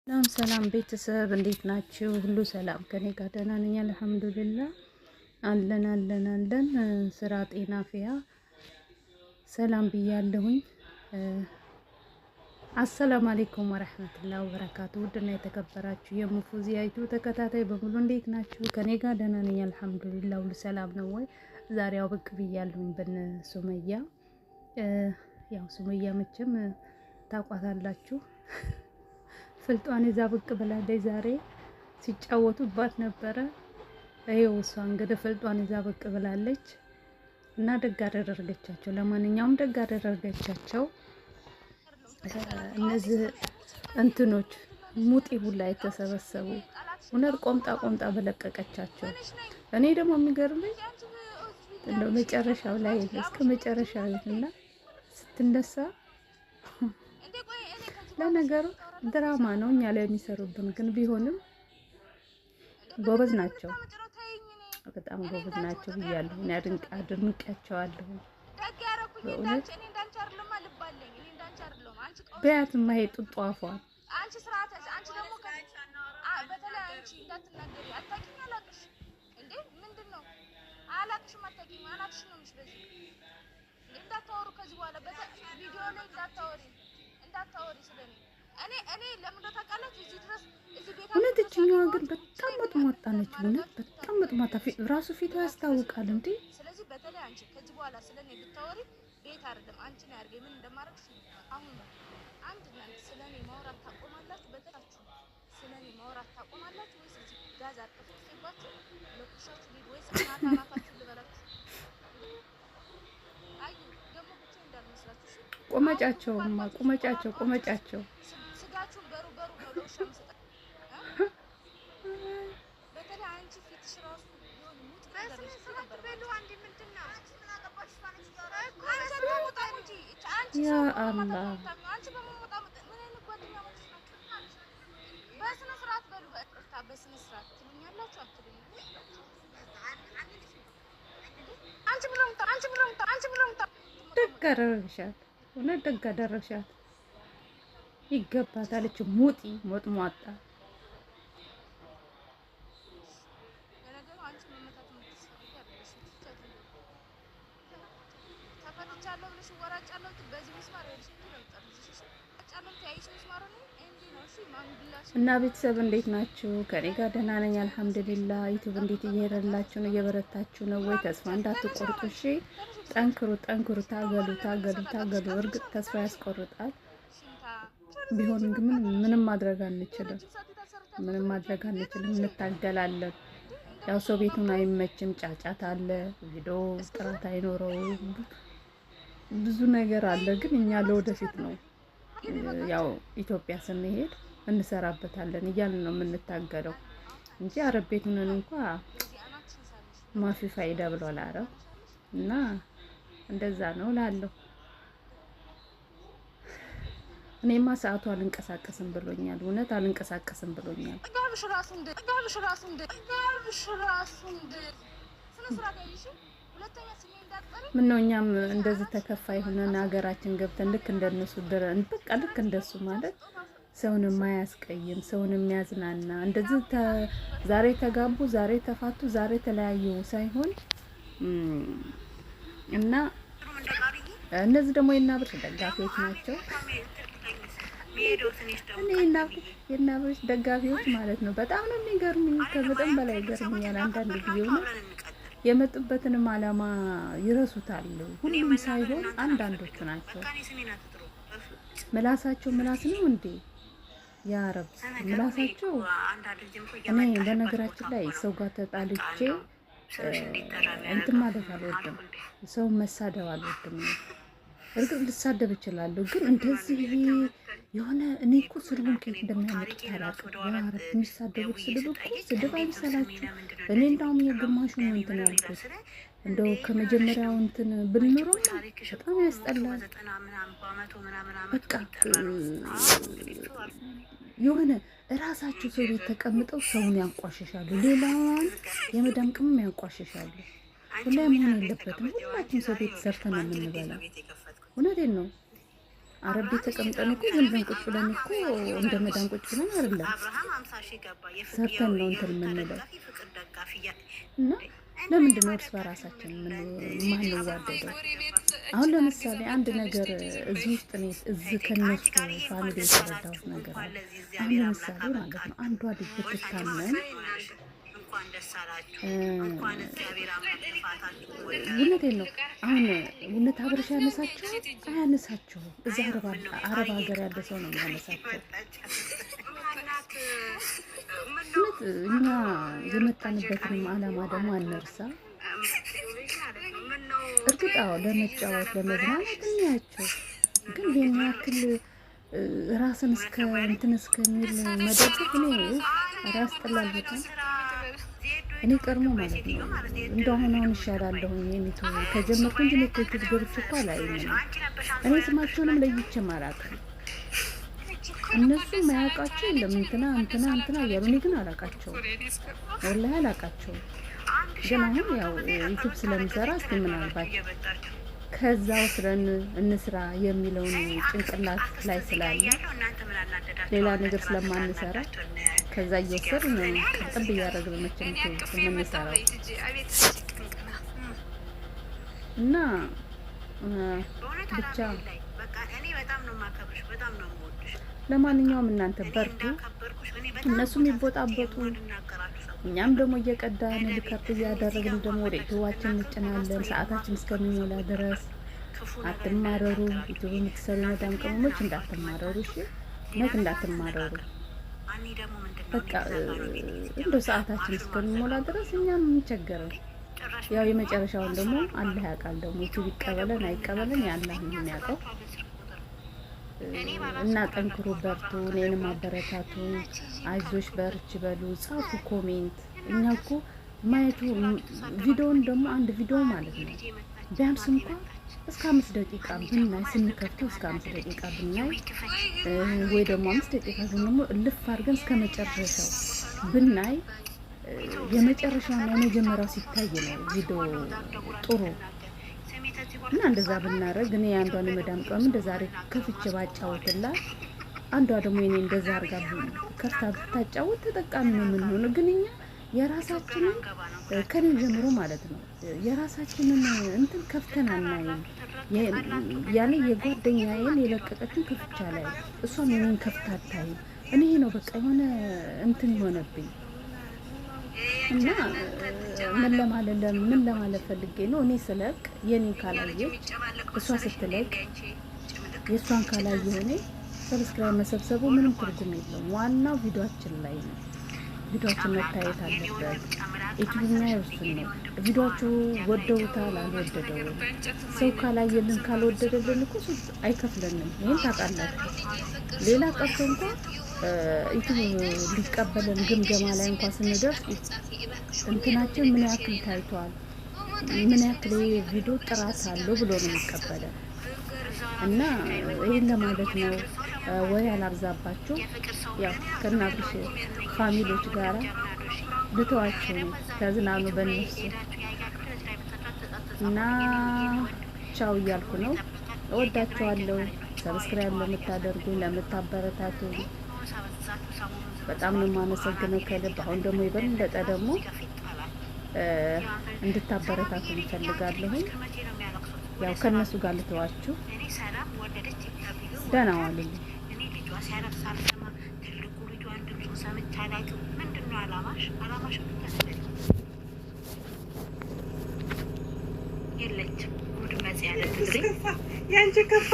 ሰላም ሰላም ቤተሰብ እንዴት ናችሁ? ሁሉ ሰላም ከኔ ጋር ደህና ነኝ፣ አልሐምዱሊላህ። አለን ስራ፣ ጤና፣ ፊያ ሰላም ብያለሁኝ። አሰላሙ አለይኩም ወራህመቱላሂ ወበረካቱ። ውድና የተከበራችሁ የሙፉዚያ ዩቲዩብ ተከታታይ በሙሉ እንዴት ናችሁ? ከኔ ጋር ደህና ነኝ አልሐምዱሊላህ። ሁሉ ሰላም ነው ወይ? ዛሬ ያው ብቅ ብያለሁኝ በነ ሱመያ። ያው ሱመያ መቼም ታውቋታላችሁ። ፍልጧን ይዛ ብቅ ብላለች። ዛሬ ሲጫወቱባት ነበረ። ይኸው እሷ እንግዲህ ፍልጧን ይዛ ብቅ ብላለች እና ደግ አደረገቻቸው። ለማንኛውም ደግ አደረገቻቸው። እነዚህ እንትኖች ሙጢ ሁላ የተሰበሰቡ እውነት ቆምጣ በለቀቀቻቸው። እኔ ደግሞ የሚገርመኝ እንደው መጨረሻው ላይ እስከ መጨረሻው እና ስትነሳ ለነገሩ ድራማ ነው እኛ ላይ የሚሰሩብን፣ ግን ቢሆንም ጎበዝ ናቸው፣ በጣም ጎበዝ ናቸው ብያለሁ። እኔ አድንቄያቸዋለሁ በእውነት። በያት ማሄጡ ጧፏል እውነት። እችኛዋ ግን በጣም መጥሟጣ ነች። እውነት በጣም መጥሟጣ ራሱ ፊቷ ያስታውቃል እንዴ። ስለዚህ በተለይ አንቺ ከዚህ በኋላ ስለኔ ብታወሪ ቤት አይደለም አንቺ ነው ያርገ ምን እንደማረግሽ አሁን ነው። አንድ እናንተ ስለኔ ማውራት ታቆማላችሁ፣ በተላችሁ ስለኔ ማውራት ታቆማላችሁ ወይስ እዚህ ጋዝ አጥፍታችሁ ለቁሻችሁ ሊድ ወይስ እናታናፋችሁ ልበላችሁ? አይ ደግሞ ብቻ እንዳልመስላችሁ ቁመጫቸው ስጋችሁን በሩ ነው ለውሻ መስጠት። በተለይ አንቺ ፊትሽ ራሱ ቢሆን ሙት ነገር በሉ አንዴ ምንድነው ምን አገባሽ? ያ አላህ አንቺ በመሞጣ ምን አይነት ጓደኛ ማለት ነው? በስነ ስርዓት በሉ፣ በስነ ስርዓት ትሉኛላችሁ አትሉኝ? አንቺ ብለምታ ደግ አደረግሻት፣ እውነት ደግ አደረግሻት። ይገባታል። እች ሞጥሟጣ እና ቤተሰብ እንዴት ናችሁ? ከኔ ጋር ደህና ነኝ አልሐምዱሊላህ። ዩቲዩብ እንዴት እየሄደላችሁ ነው? እየበረታችሁ ነው ወይ? ተስፋ እንዳትቆርጡ እሺ። ጠንክሩ፣ ታገሉ። እርግጥ ተስፋ ያስቆርጣል። ቢሆንም ግን ምንም ማድረግ አንችልም። እንታገላለን። ያው ሰው ቤቱን አይመችም፣ ጫጫታ አለ፣ ቪዲዮ ጥራት አይኖረውም፣ ብዙ ነገር አለ። ግን እኛ ለወደፊት ነው ያው ኢትዮጵያ ስንሄድ እንሰራበታለን እያልን ነው የምንታገለው እንጂ አረብ ቤት ሆነን እንኳን ማፊ ፋይዳ ብሏል አረብ። እና እንደዛ ነው እላለሁ። እኔማ ሰዓቱ አልንቀሳቀስም ብሎኛል፣ እውነት አልንቀሳቀስም ብሎኛል። ምነው እኛም እንደዚህ ተከፋይ ሆነን ሀገራችን ገብተን ልክ እንደነሱ በቃ ልክ እንደሱ ማለት ሰውን የማያስቀይም ሰውን የሚያዝናና እንደዚህ ዛሬ ተጋቡ፣ ዛሬ ተፋቱ፣ ዛሬ ተለያዩ ሳይሆን እና እነዚህ ደግሞ የናብርሽ ደጋፊዎች ናቸው። እኔ የናብርሽ ደጋፊዎች ማለት ነው። በጣም ነው የሚገርሙኝ፣ ከመጠን በላይ ይገርሙኛል። አንዳንድ ጊዜ ነው የመጡበትንም አላማ ይረሱታል። ሁሉም ሳይሆን አንዳንዶቹ ናቸው። ምላሳቸው ምላስ ነው እንዴ? ያ ረብ ምላሳቸው። እኔ በነገራችን ላይ ሰው ጋር ተጣልቼ እንትን ማለት አልወድም፣ ሰው መሳደብ አልወድም። እርግጥ ልሳደብ እችላለሁ፣ ግን እንደዚህ የሆነ እኔ እኮ ስድቡን ከየት እንደሚያመጡት አላውቅም። ያ ረብ የሚሳደቡት ስድብ እኮ ስድብ አይምሰላችሁ። እኔ እንዳውም የግማሹን እንትን ያልኩት እንደው ከመጀመሪያው እንትን ብንኖረው በጣም ያስጠላል። በቃ የሆነ እራሳቸው ሰው ቤት ተቀምጠው ሰውን ያንቋሽሻሉ፣ ሌላዋን የመዳም ቅመም ያንቋሽሻሉ። ሁላ መሆን የለበትም። ሁላችን ሰው ቤት ሰርተን የምንበላው እውነቴን ነው። አረብ ቤት ተቀምጠን እኮ ዝም ብለን ቁጭ ብለን እኮ እንደ መዳን ቁጭ ብለን አይደለም ሰርተን ነው እንትን የምንለው። እና ለምንድን ነው እርስ በራሳችን ማንዋደደው? አሁን ለምሳሌ አንድ ነገር እዚህ ውስጥ እዚህ ከነሱ ፋሚሊ የተረዳሁት ነገር አለ። አሁን ለምሳሌ ማለት ነው አንዷ ልጅ ብትታመም እውነቴን ነው። አሁን እውነት አብረሽ ያነሳቸው አያነሳቸውም። እዛ አረብ ሀገር ያለ ሰው ነው የሚያነሳቸው። እውነት እኛ የመጣንበትንም አላማ ደግሞ አነርሳ። እርግጥ አዎ ለመጫወት ለመዝናናት እንያቸው፣ ግን ይሄን ያክል ራስን እስከ እንትን እስከሚል መደገፍ እኔ ራስ ጥላል በጣም እኔ ቀድሞ ማለት ነው እንደሆነ አሁን ይሻላለሁ የሚቱ ከጀመርኩ እንጂ ለከት ገብቼ እኮ አላየኝም። እኔ ስማቸውንም ለይቼም አላውቅም። እነሱ ማያውቃቸው የለም እንትና እያሉ እኔ ግን አላውቃቸውም፣ ወላሂ አላውቃቸውም። ግን አሁን ያው ዩቲዩብ ስለምሰራ እስኪ ምናልባት ከዛው ስለን እንስራ የሚለውን ጭንቅላት ላይ ስላለ ሌላ ነገር ስለማንሰራ ከዛ እየወሰድ ነው ቅጥብ እያደረግን መቼም የምንሰራው እና ብቻ ለማንኛውም እናንተ በርቱ፣ እነሱም ይቦጣበጡ፣ እኛም ደግሞ እየቀዳን ልከፍ እያደረግን ደግሞ ወደ ዩቲዩባችን እንጭናለን ሰዓታችን እስከሚሞላ ድረስ። አትማረሩ። ዩቲዩብ የምትሰሩ መዳም ቅመሞች እንዳትማረሩ፣ እሺ እውነት እንዳትማረሩ። በቃ እንደ ሰዓታችን እስከሚሞላ ድረስ እኛም እንቸገረን። ያው የመጨረሻውን ደግሞ አላህ ያውቃል። ደግሞ ዩቲዩብ ይቀበለን አይቀበለን ያላህ ነው የሚያውቀው። እና ጠንክሩ፣ በርቱ፣ እኔንም አበረታቱ፣ አይዞሽ በርች በሉ፣ ጻፉ ኮሜንት። እኛ እኮ ማየቱ ቪዲዮውን ደግሞ አንድ ቪዲዮ ማለት ነው ቢያንስ እንኳን እስከ 5 ደቂቃ ብናይ ስንከፍተው እስከ 5 ደቂቃ ብናይ ወይ ደግሞ 5 ደቂቃ ደግሞ ልፍ አድርገን እስከ መጨረሻው ብናይ የመጨረሻውና የመጀመሪያው ሲታይ ነው ቪዲዮ ጥሩ እና እንደዛ ብናረግ እኔ አንዷን መዳም ቀም እንደዛሬ ከፍቼ ባጫውትላት አንዷ ደግሞ እኔ እንደዛ አርጋ ከፍታ ብታጫውት ተጠቃሚ ነው የምንሆነው። ግን እኛ የራሳችንን ከኔ ጀምሮ ማለት ነው የራሳችንን እንትን ከፍተን አናይም። ያኔ የጓደኛዬን የለቀቀችን ከፍቻ ላይ እሷም የኔን ከፍታ አታይም። እኔ ነው በቃ የሆነ እንትን ይሆነብኝ እና ምን ለማለት ፈልጌ ነው እኔ ስለቅ የኔን ካላየች እሷ ስትለቅ የእሷን ካላየ እኔ ሰብስክራይብ መሰብሰቡ ምንም ትርጉም የለውም። ዋናው ቪዲዮአችን ላይ ነው። ቪዲዮአችን መታየት አለበት። የትኛው እርሱን ነው ቪዲዮአችሁ ወደውታል አልወደደውም ሰው ካላየልን ካልወደደልን እኮ አይከፍለንም። ይሄን ታውቃላችሁ። ሌላ ቀርቶ እንኳን ዩቲዩብ ሊቀበለን ግምገማ ላይ እንኳን ስንደርስ እንትናችን ምን ያክል ታይቷል፣ ምን ያክል ቪዲዮ ጥራት አለው ብሎ ነው የሚቀበለን። እና ይሄን ለማለት ነው። ወይ አላብዛባችሁ። ያው ከናብሽ ፋሚሊዎች ጋራ ልተዋችሁ ነው ተዝናኑ በእነሱ እና ቻው እያልኩ ነው። እወዳችኋለሁ። ሰብስክራይብ ለምታደርጉኝ ለምታበረታቱ በጣም ነው የማመሰግነው ከልብ። አሁን ደግሞ የበለጠ ደግሞ እንድታበረታቱ እፈልጋለሁ። ያው ከነሱ ጋር ልተዋችሁ። ደህና ዋሉልኝ። የለችም ጉድ መጽ ያለ ትግሬ ያንቺ ከፋ